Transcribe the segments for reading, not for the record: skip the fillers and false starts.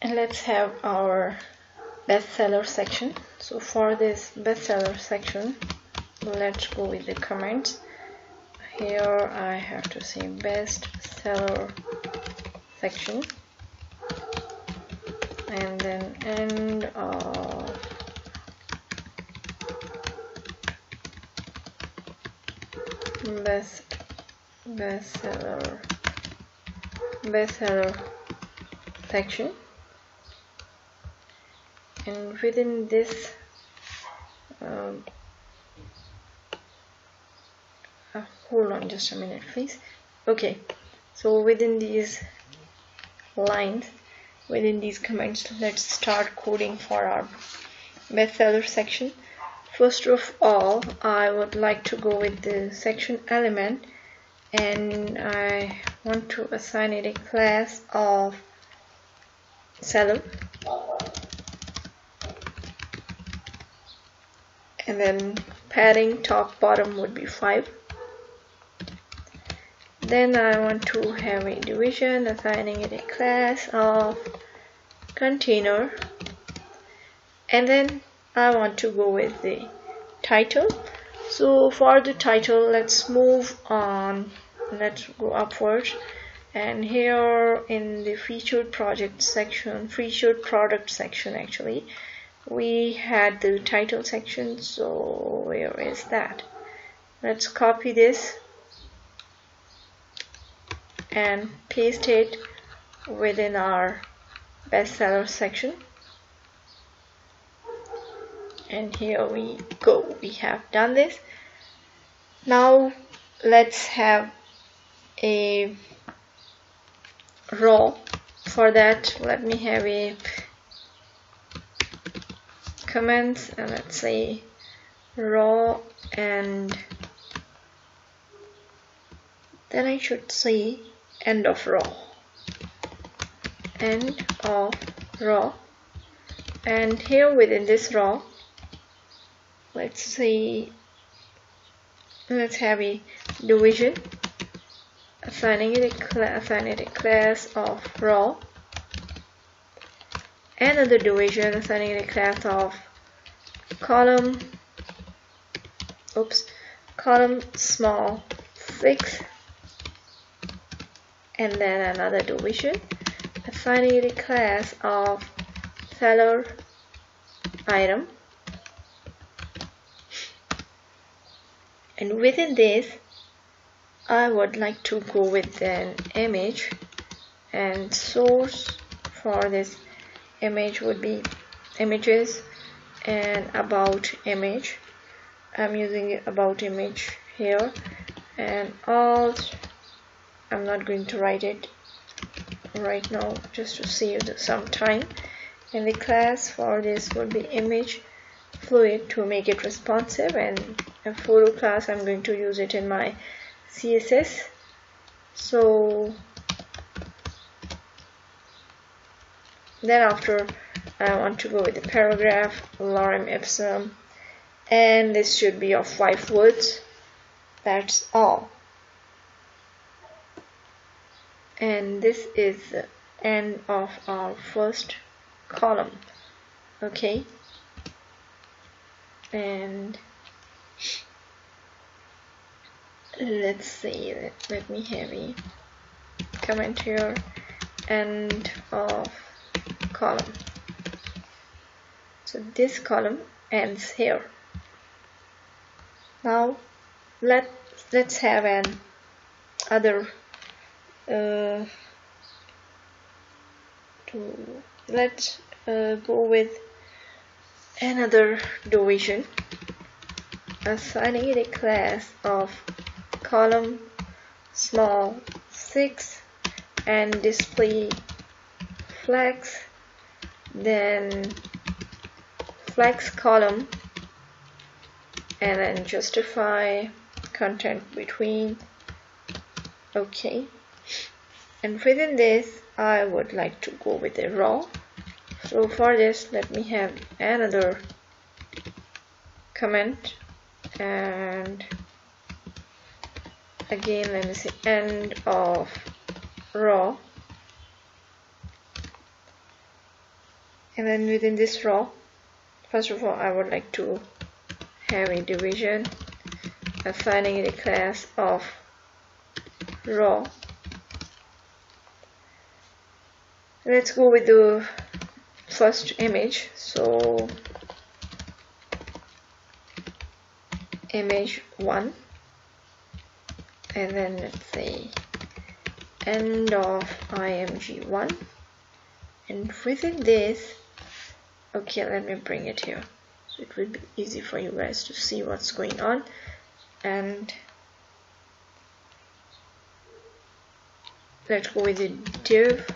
And let's have our bestseller section. So for this bestseller section, let's go with the comments. Here I have to say bestseller section, and then end of bestseller section. And within this hold on just a minute please. Okay, so within these lines, within these comments, let's start coding for our bestseller section. First of all, I would like to go with the section element, and I want to assign it a class of seller, and then padding top bottom would be 5. Then I want to have a division, assigning it a class of container, and then I want to go with the title. So for the title, let's move on, let's go upwards, and here in the featured product section actually, we had the title section. So where is that? Let's copy this and paste it within our bestseller section. And here we go, we have done this. Now let's have a raw. For that, let me have a comments, and let's say raw, and then I should say end of raw, and here within this raw, let's have a division, assigning it a class of raw, another division, assigning it a class of column small 6, and then another division, assigning it a class of seller item. And within this, I would like to go with an image, and source for this image would be images and about image. I'm using about image here, and alt, I'm not going to write it right now just to save some time. And the class for this would be image fluid to make it responsive, and a photo class, I'm going to use it in my CSS. So then after, I want to go with the paragraph, lorem ipsum, and this should be of 5 words. That's all. And this is the end of our first column. Okay, and let's see, let me have a comment here, end of column. So this column ends here. Now let's have an other let's go with another division, assigning it a class of column small 6 and display flex, then flex column, and then justify content between. Okay, and within this I would like to go with a raw. So for this, let me have another comment, and again let me say end of raw, And then within this row, first of all, I would like to have a division, assigning it a class of row. Let's go with the first image. So image 1, and then let's say end of img1, and within this, okay, let me bring it here so it will be easy for you guys to see what's going on. And let's go with the div,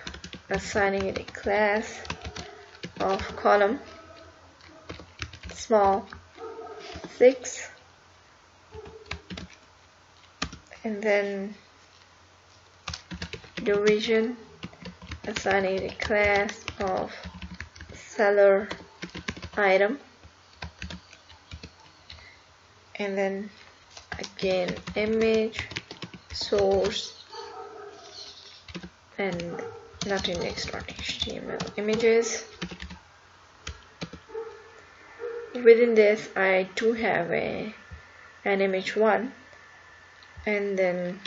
assigning it a class of column small 6, and then division, assigning it a class of seller item, and then again image, source, and not index.html, images. Within this, I do have an image 1, and then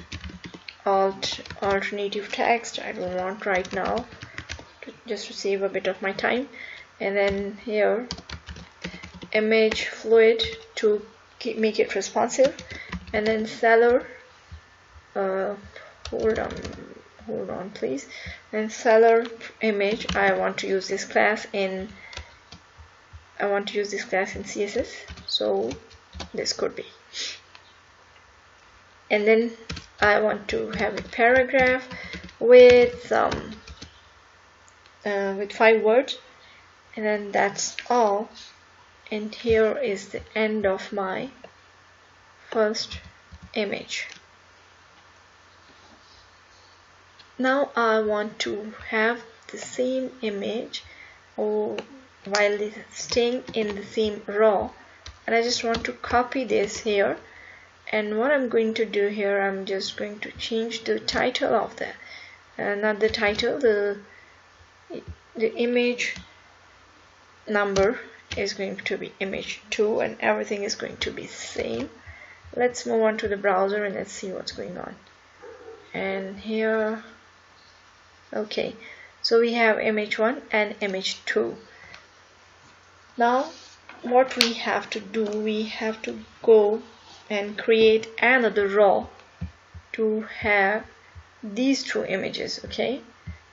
alternative text. I don't want right now, just to save a bit of my time. And then here, image fluid to make it responsive, and then seller. Hold on, please. And seller image. I want to use this class in CSS, so this could be. And then I want to have a paragraph with some with 5 words, and then that's all. And here is the end of my first image. Now I want to have the same image while staying in the same row, and I just want to copy this here. And what I'm going to do here, I'm just going to change the title of the not the title, the image number is going to be image 2, and everything is going to be same. Let's move on to the browser and let's see what's going on. And here, okay, so we have image 1 and image 2. Now what we have to do, we have to go and create another row to have these 2 images. Okay,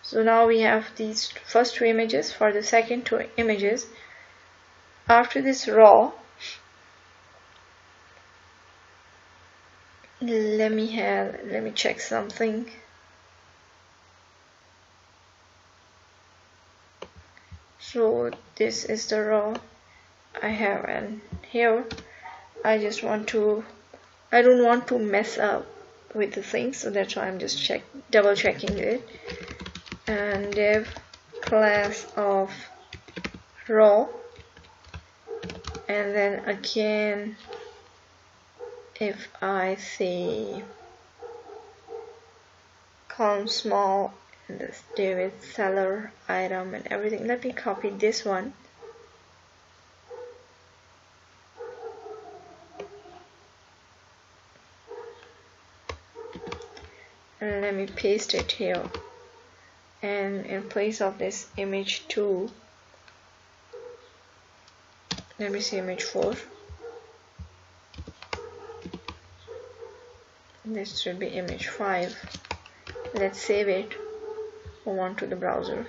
so now we have these first 2 images. For the second 2 images, after this row, let me check something. So this is the row I have, and here I don't want to mess up with the things, so that's why I'm just double checking it. And div class of row, and then again, if I say column small, and this div with seller item and everything, let me copy this one. And let me paste it here, and in place of this image 2, let me see image 4. This should be image 5. Let's save it, move on to the browser.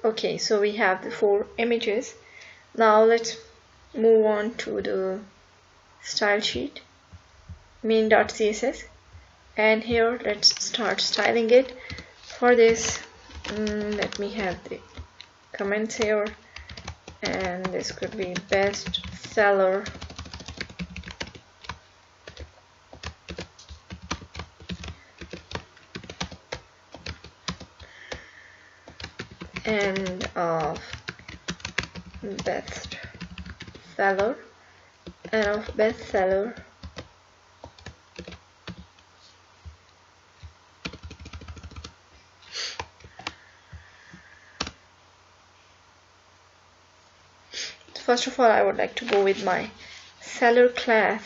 Okay, so we have the 4 images. Now let's move on to the style sheet, main.css. And here let's start styling it. For this, let me have the comments here, and this could be best seller end of best seller, end of best seller, first of all, I would like to go with my seller class,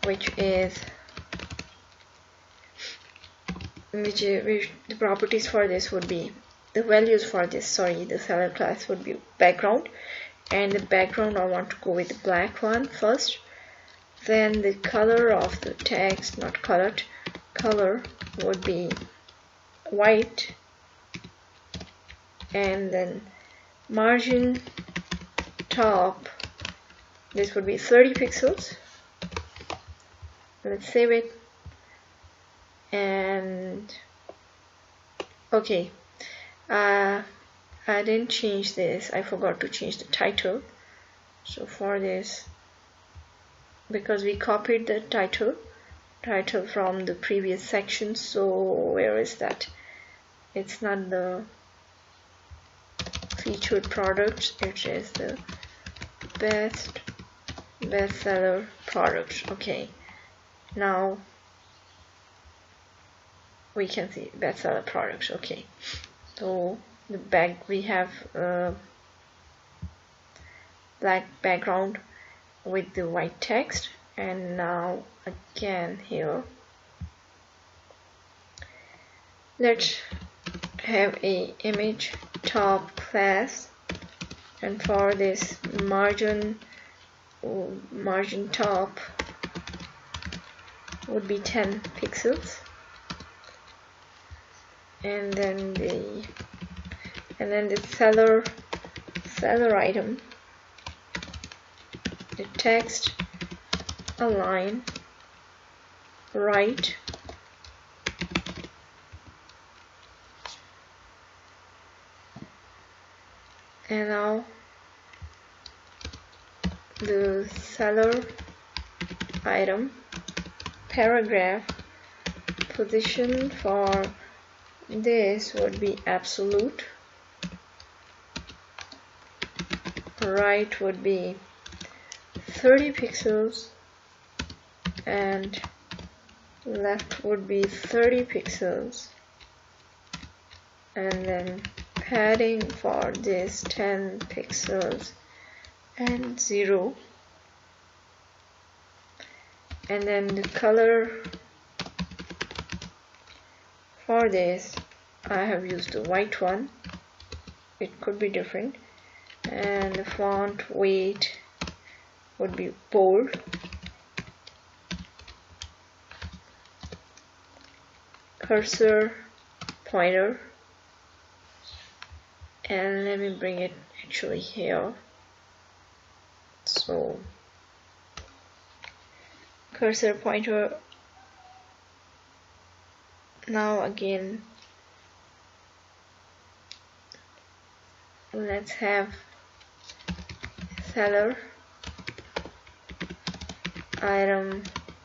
which the properties for this would be, the values for this, sorry, the seller class would be background, and the background I want to go with the black one first. Then the color of the text, not colored, color would be white, and then margin top, this would be 30 pixels. Let's save it. And okay, I didn't change this, I forgot to change the title. So for this, because we copied the title from the previous section, so where is that? It's not the featured products, it is the bestseller products. Okay, now we can see bestseller products. Okay, so the back, we have black background with the white text, and now again here let's have a image top class, and for this margin top would be 10 pixels, and then the seller item, the text align right, and now the seller item paragraph position for this would be absolute, right would be 30 pixels, and left would be 30 pixels, and then padding for this 10 pixels and 0, and then the color for this I have used the white one, it could be different, and the font weight would be bold, cursor pointer, and let me bring it actually here. So cursor pointer. Now again let's have seller item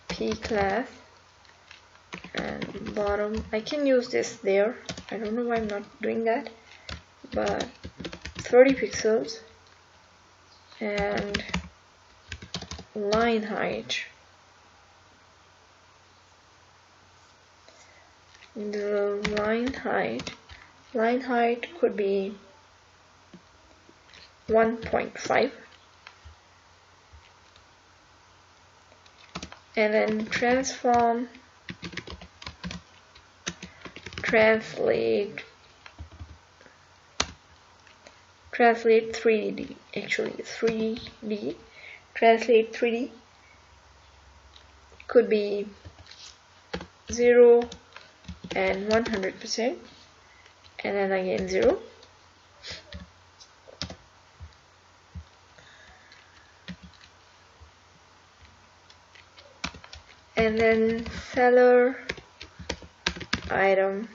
p class, and bottom, I can use this there, I don't know why I'm not doing that, but 30 pixels, and line height, the line height could be 1.5, and then translate 3D, actually 3D, translate 3D could be 0 and 100%, and then again 0, and then seller item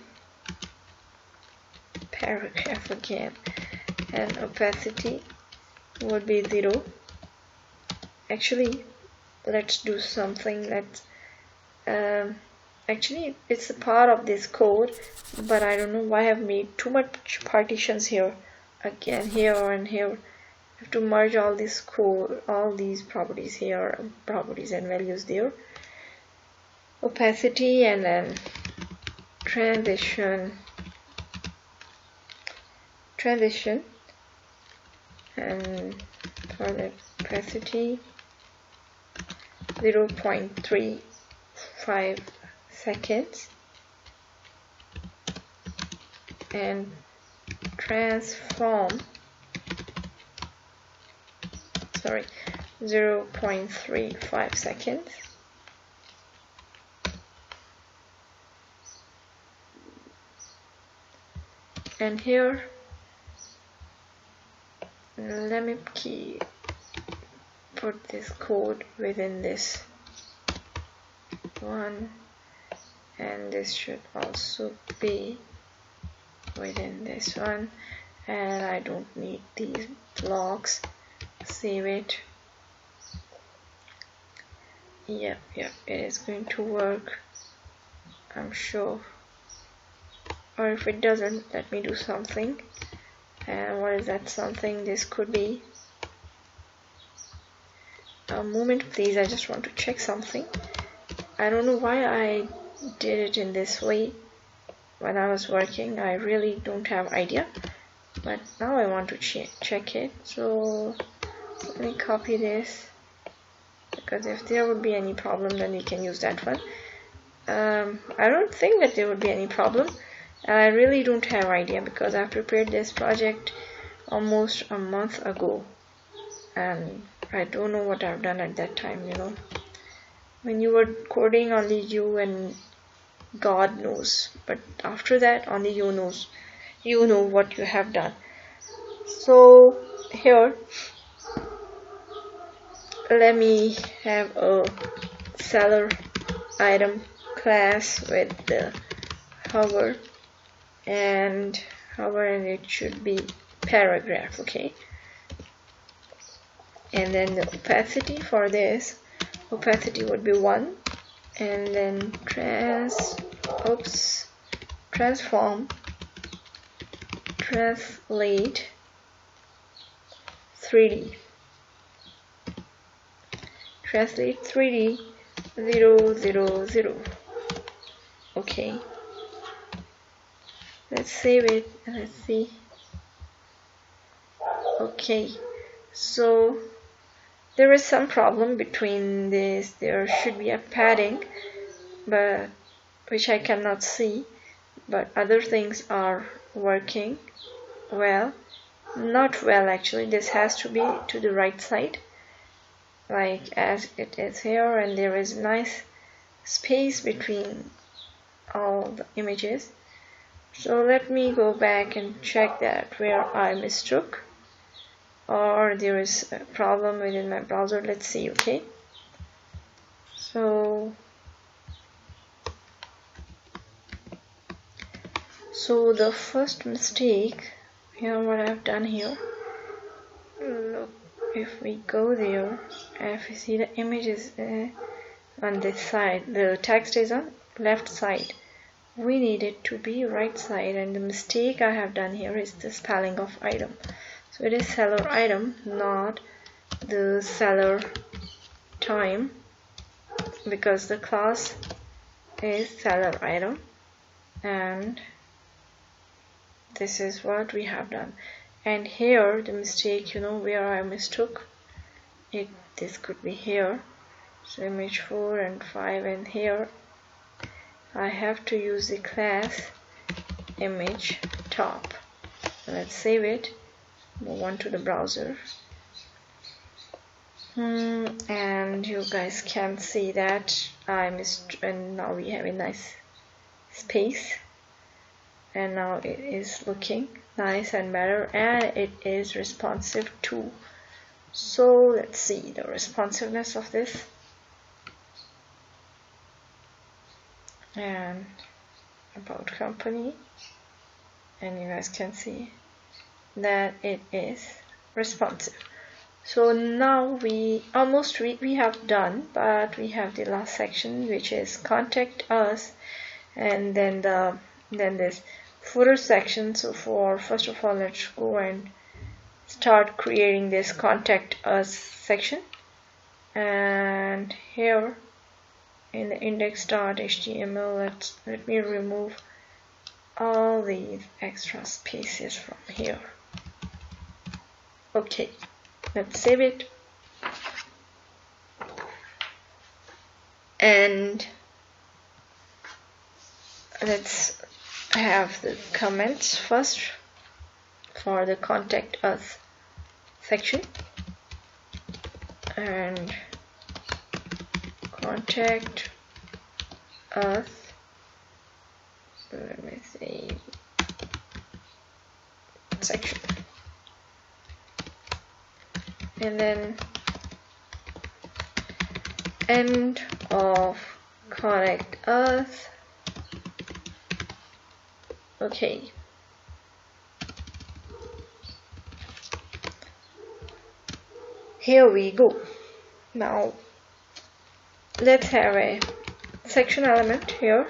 paragraph again, and opacity would be 0. Actually, let's do something that actually it's a part of this code, but I don't know why I've made too much partitions here, again here and here. I have to merge all this code, all these properties here, properties and values there, opacity, and then transition, and for the opacity 0.35 seconds, and transform 0.35 seconds. And here, let me put this code within this one, and this should also be within this one, and I don't need these blocks. Save it. Yep, it is going to work, I'm sure. Or if it doesn't, let me do something. And what is that something? This could be a moment, please. I just want to check something. I don't know why I did it in this way when I was working. I really don't have idea, but now I want to check it. So let me copy this, because if there would be any problem, then we can use that one. I don't think that there would be any problem, and I really don't have idea because I prepared this project almost a month ago, and I don't know what I've done at that time. When you were coding, only you and God knows, but after that only you know what you have done. So here, let me have a seller item class with the hover, and it should be paragraph. Okay, and then the opacity for this opacity would be 1, and then transform translate 3D 000. Okay, let's save it and let's see. Okay, so there is some problem between this. There should be a padding, but which I cannot see, but other things are working well. Not well, actually. This has to be to the right side, like as it is here, and there is nice space between all the images. So let me go back and check that where I mistook, or there is a problem within my browser. Let's see. Okay, so the first mistake here, what I've done here, look, if we go there, if you see the image is on this side, the text is on left side, we need it to be right side, and the mistake I have done here is the spelling of item. So it is seller item, not the seller time, because the class is seller item, and this is what we have done. And here the mistake, where I mistook it, this could be here. So image 4 and 5, and here I have to use the class image top. Let's save it, move on to the browser, and you guys can see that I missed, and now we have a nice space, and now it is looking nice and better, and it is responsive too. So let's see the responsiveness of this, and about company, and you guys can see that it is responsive. So now we have done, but we have the last section, which is contact us, and then this footer section. So first of all, let's go and start creating this contact us section, and here in the index.html, let me remove all these extra spaces from here. Okay, Let's save it. And let's have the comments first for the contact us section. And contact us, let me see, section. And then end of connect us. Okay. Here we go. Now let's have a section element here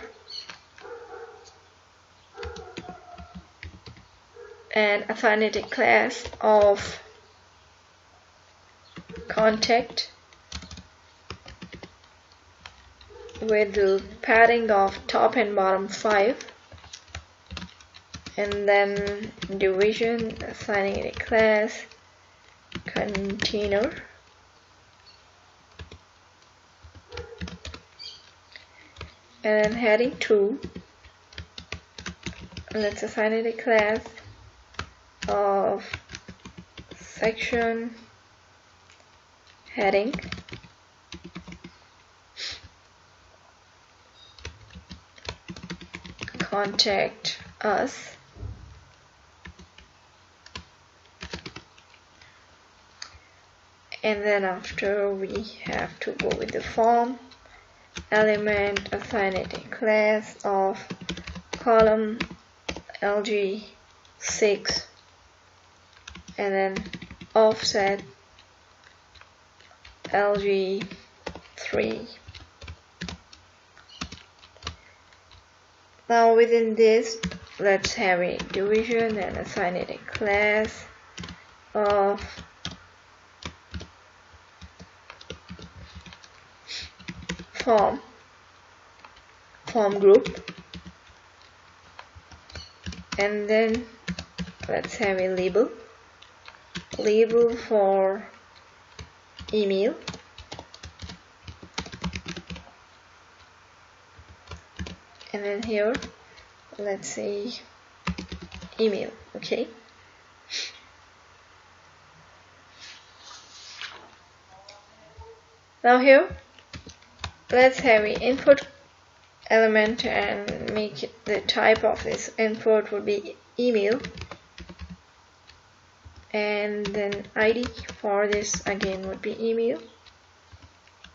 and assign it a class of contact with the padding of top and bottom 5, and then division, assigning it a class container, and then heading 2, let's assign it a class of section heading, contact us, and then after we have to go with the form element, assign it a class of column LG6, and then offset LG3. Now within this, let's have a division and assign it a class of form group, and then let's have a label for email, and then here let's say email. Okay, now here let's have an input element and make it, the type of this input would be email, and then ID for this again would be email,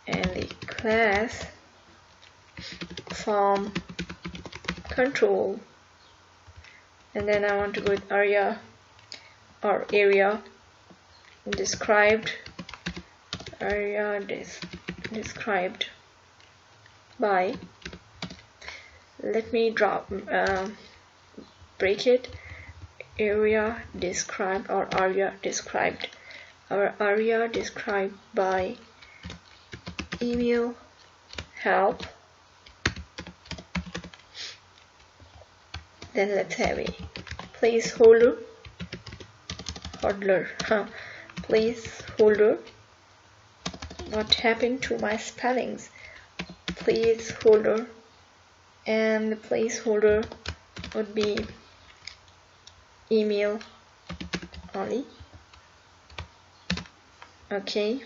and the class form control, and then I want to go with area described, described by, let me break it, area described or area described, our area described by email help. Then let's have a placeholder, placeholder. What happened to my spellings? Placeholder, and the placeholder would be email only. Okay,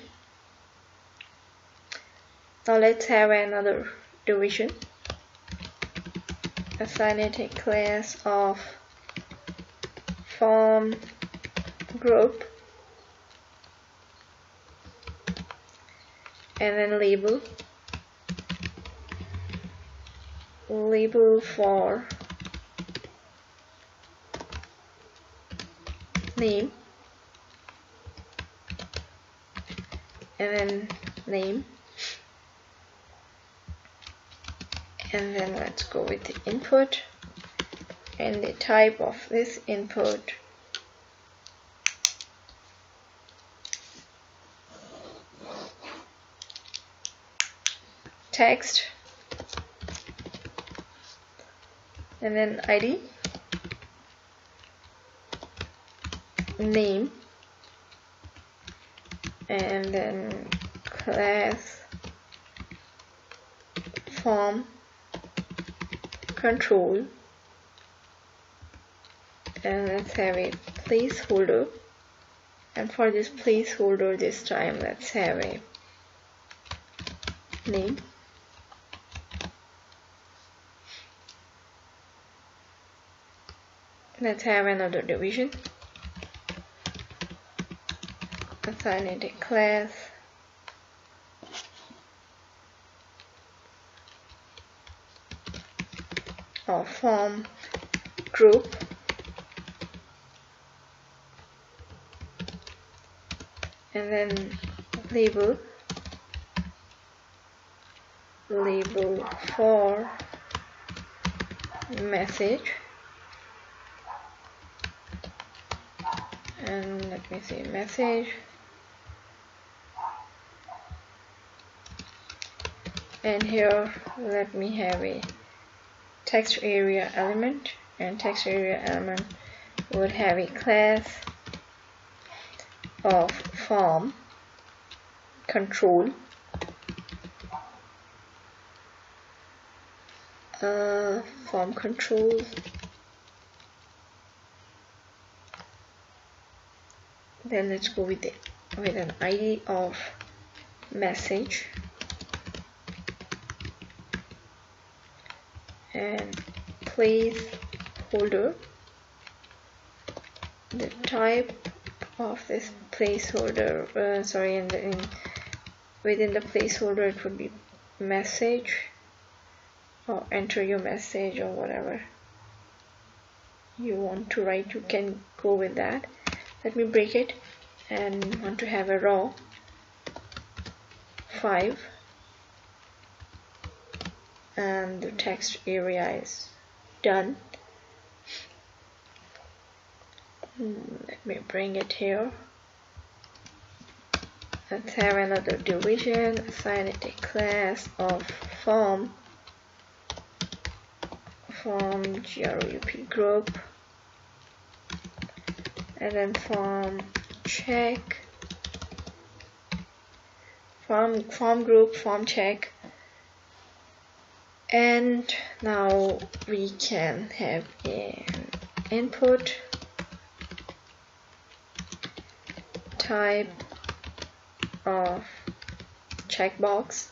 now let's have another division, assign it a class of form group, and then label for name, and then name, and then let's go with the input and the type of this input text, and then ID, name, and then class form control, and let's have a placeholder, and for this placeholder this time let's have a name. Let's have another division. Assign it a class or form group, and then label for message, and let me say message, and here let me have a text area element, and text area element would have a class of form control, form control, then let's go with an ID of message, and placeholder. The type of this placeholder, within the placeholder it would be message, or enter your message, or whatever you want to write, you can go with that. Let me break it, and want to have a raw 5, and the text area is done. Let me bring it here. Let's have another division, assign it a class of form group group, and then form check, form group, form check, and now we can have an input type of checkbox.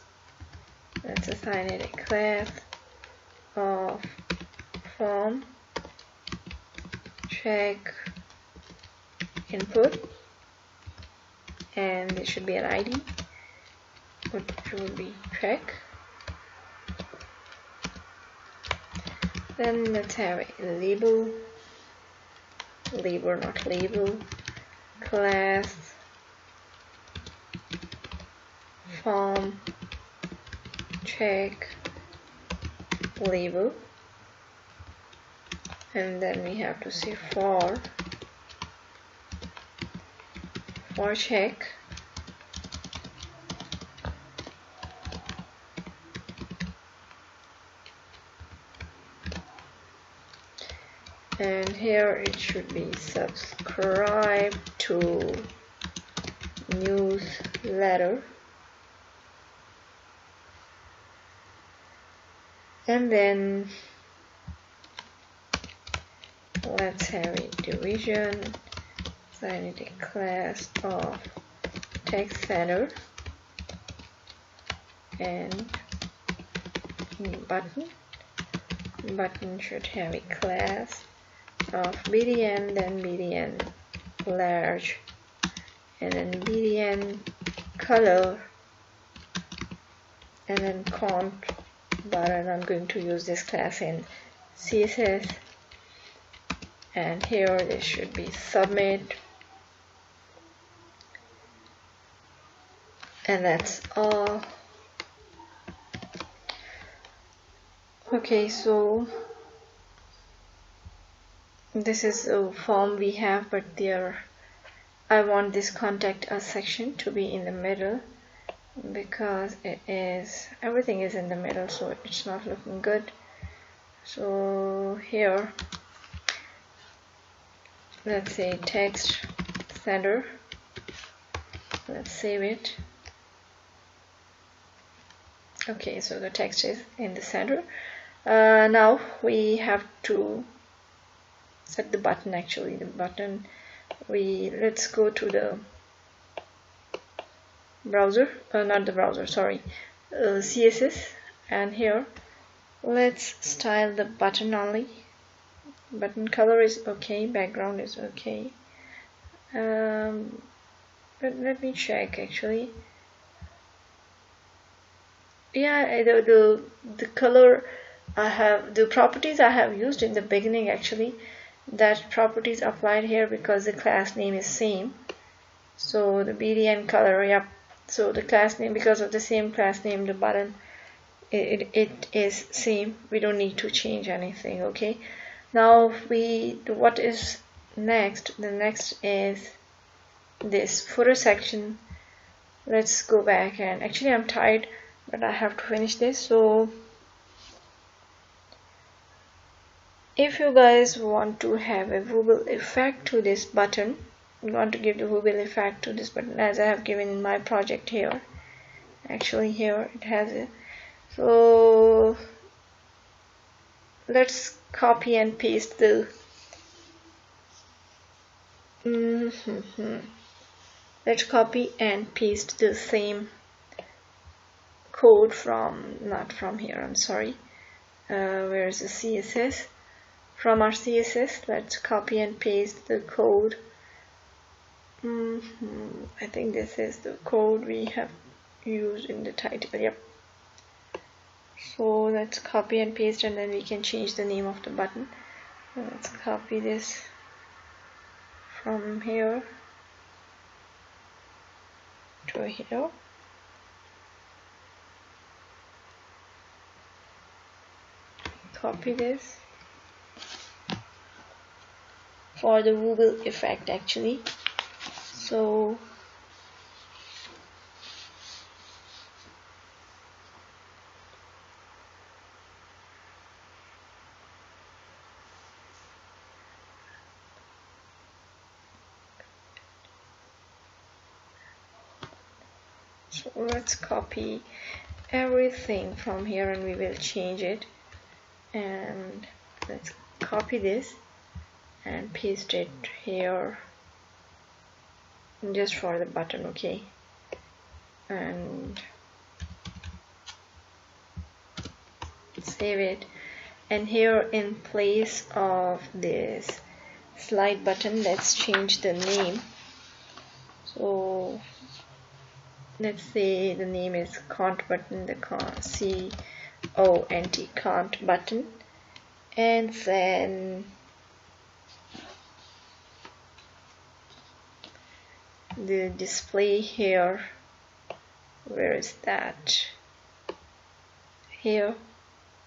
Let's assign it a class of form check input, and there should be an ID which will be check. Then let's have a label, not label, class form check label, and then we have to say for check and here it should be subscribe to newsletter, and then let's have a division, assign it a class of text center, and button should have a class of BDN, then BDN large, and then BDN color, and then font button. I'm going to use this class in CSS, and here this should be submit, and that's all. Okay, so this is the form we have, but I want this contact us section to be in the middle, because everything is in the middle, so it's not looking good. So here let's say text center, Let's save it. Okay, so the text is in the center. Now we have to set the button. Actually, the button, let's go to the browser, not the browser, sorry, CSS, and here let's style the button only. Button color is okay, background is okay. Let me check actually. Yeah, the color I have, the properties I have used in the beginning actually, that properties applied here because the class name is same. So the BDN color, yep. So the class name, because of the same class name, the button, it is same. We don't need to change anything. Okay. Now what is next? The next is this footer section. Let's go back, and actually I'm tired, but I have to finish this. So if you guys want to have a wobble effect to this button, you want to give the wobble effect to this button, as I have given in my project here. Actually here it has it. So let's copy and paste the let's copy and paste the same code from, not from here, I'm sorry, where is the CSS? From our CSS, let's copy and paste the code. I think this is the code we have used in the title. Yep. So let's copy and paste, and then we can change the name of the button. Let's copy this from here to here. Copy this for the wobble effect actually. So let's copy everything from here, and we will change it. And let's copy this and paste it here just for the button. Okay, and save it. And here in place of this slide button, let's change the name. So let's say the name is cont button, the C-O-N-T, cont button. And then the display here, where is that? Here,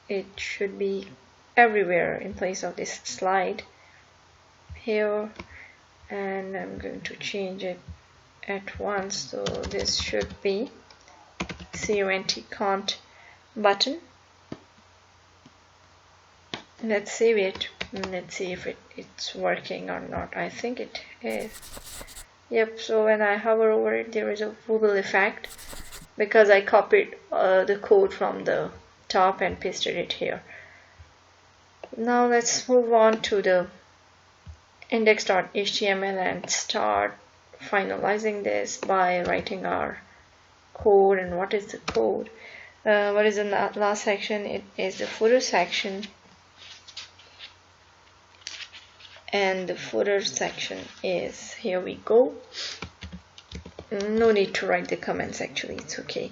it should be everywhere in place of this slide here, and I'm going to change it at once. So this should be CONT cont button. Let's save it and let's see if it's working or not. I think it is. Yep, so when I hover over it, there is a wobble effect because I copied the code from the top and pasted it here. Now let's move on to the index.html and start finalizing this by writing our code. And what is the code? What is the last section? It is the footer section. And the footer section is, here we go. No need to write the comments, actually, it's okay.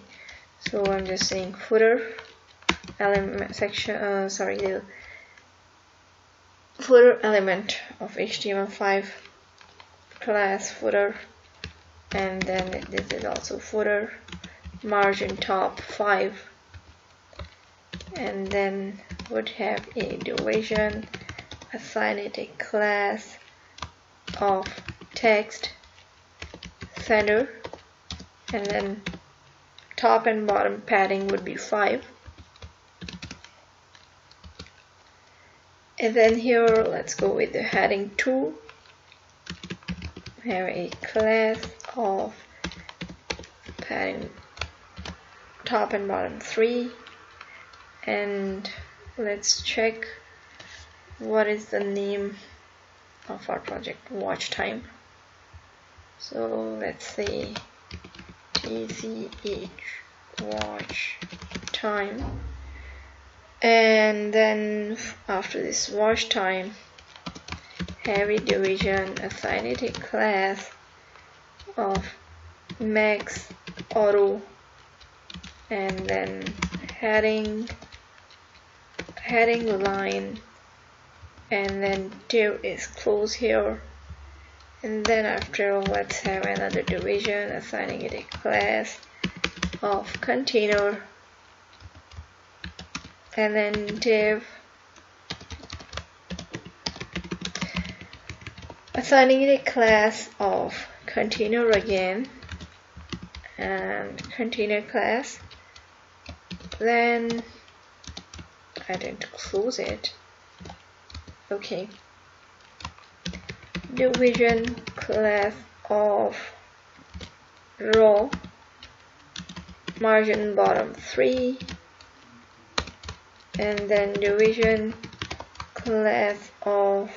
So I'm just saying footer element section, the footer element of HTML5 class footer, and then this is also footer margin top 5, and then would have a division, assign it a class of text center, and then top and bottom padding would be 5. And then here let's go with the heading 2. We have a class of padding top and bottom 3, and let's check what is the name of our project. Watch time. So let's say TCH watch time, and then after this watch time, heavy division, assign it a class of max auto, and then heading line, and then div is close here, and then after let's have another division, assigning it a class of container, and then div, assigning it a class of container again, and container class, then I didn't close it. Okay, division class of row, margin bottom 3, and then division class of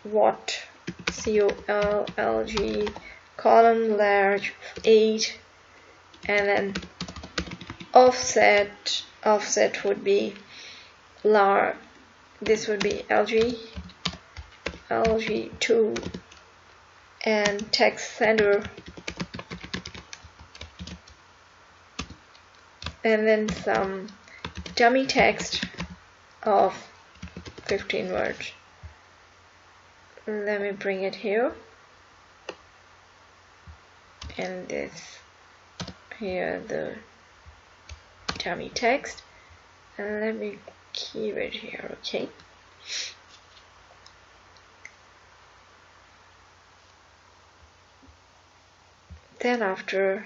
what, COLLG, column large 8, and then offset would be large, this would be LG2, and text center, and then some dummy text of 15 words. Let me bring it here, and this here the dummy text, and let me keep it here. Okay, then after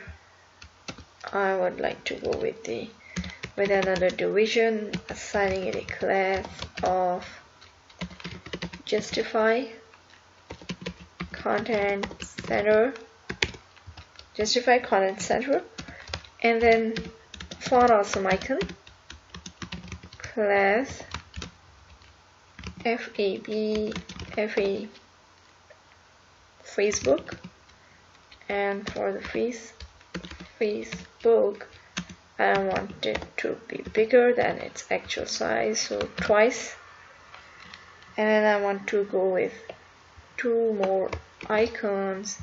I would like to go with another division, assigning it a class of justify content center, and then font awesome icon, class FAB Facebook, and for the Facebook I want it to be bigger than its actual size, so twice, and then I want to go with 2 more icons.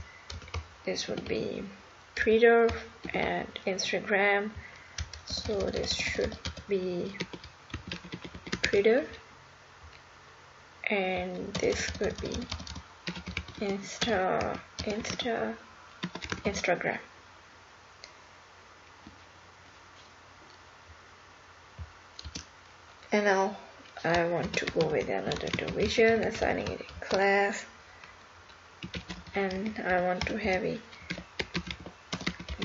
This would be Twitter and Instagram, so this should be Twitter, and this could be Instagram. And now I want to go with another division, assigning it a class, and I want to have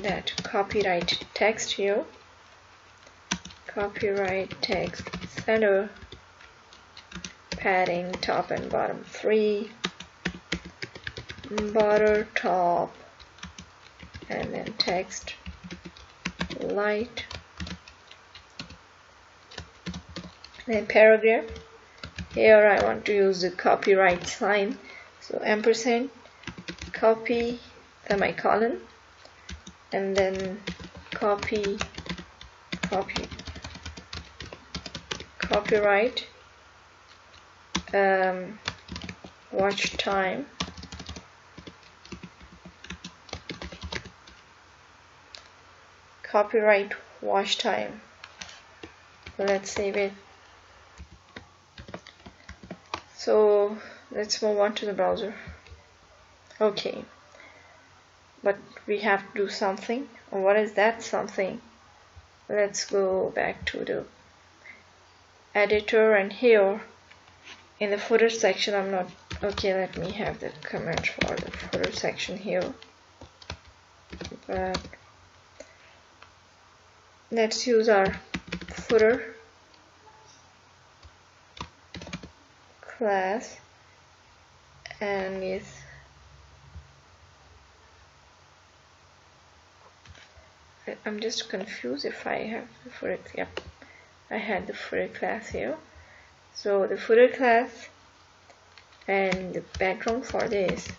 that copyright text here, copyright text center, padding top and bottom 3, border top, and then text light, then paragraph. Here I want to use the copyright sign, so ampersand, copy, semicolon, and then copyright watch time, copyright watch time. Let's save it. So let's move on to the browser. Okay, but we have to do something. What is that something? Let's go back to the editor, and here in the footer section let me have the comment for the footer section here, but let's use our footer class, and I'm just confused if I have the footer. Yep, I had the footer class here. So the footer class and the background for this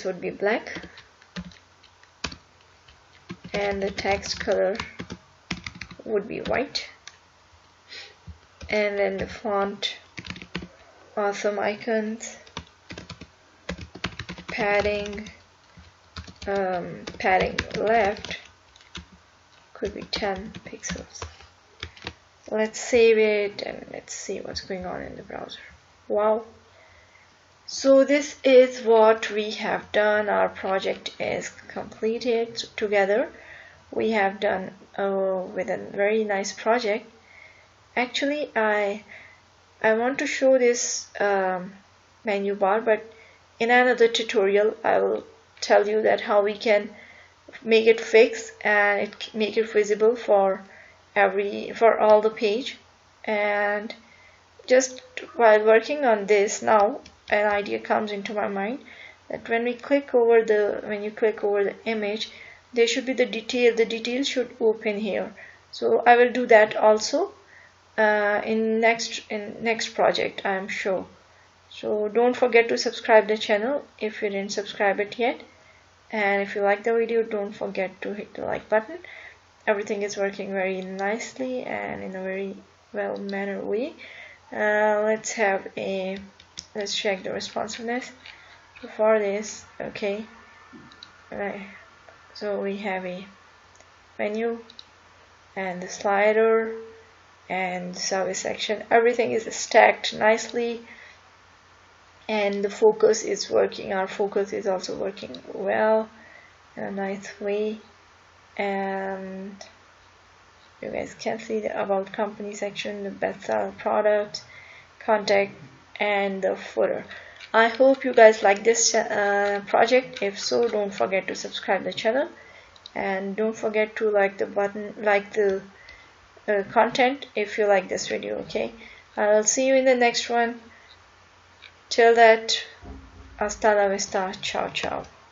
would be black, and the text color would be white, and then the font, awesome icons, padding left could be 10 pixels. Let's save it and let's see what's going on in the browser. Wow. So this is what we have done. Our project is completed. So together we have done with a very nice project. Actually, I want to show this menu bar, but in another tutorial I will tell you that how we can make it fixed and make it visible for all the page. And just while working on this now, an idea comes into my mind that when you click over the image, there should be the details should open here. So I will do that also in next project, I am sure. So don't forget to subscribe the channel if you didn't subscribe it yet, and if you like the video, don't forget to hit the like button. Everything is working very nicely and in a very well mannered way. Let's check the responsiveness. So for this, okay, so we have a menu and the slider and the service section. Everything is stacked nicely, and the focus is working. Our focus is also working well in a nice way. And you guys can see the about company section, the bestseller product, contact, and the footer. I hope you guys like this project. If so, don't forget to subscribe the channel, and don't forget to like the content if you like this video. Okay, I'll see you in the next one. Till that, hasta la vista, ciao ciao.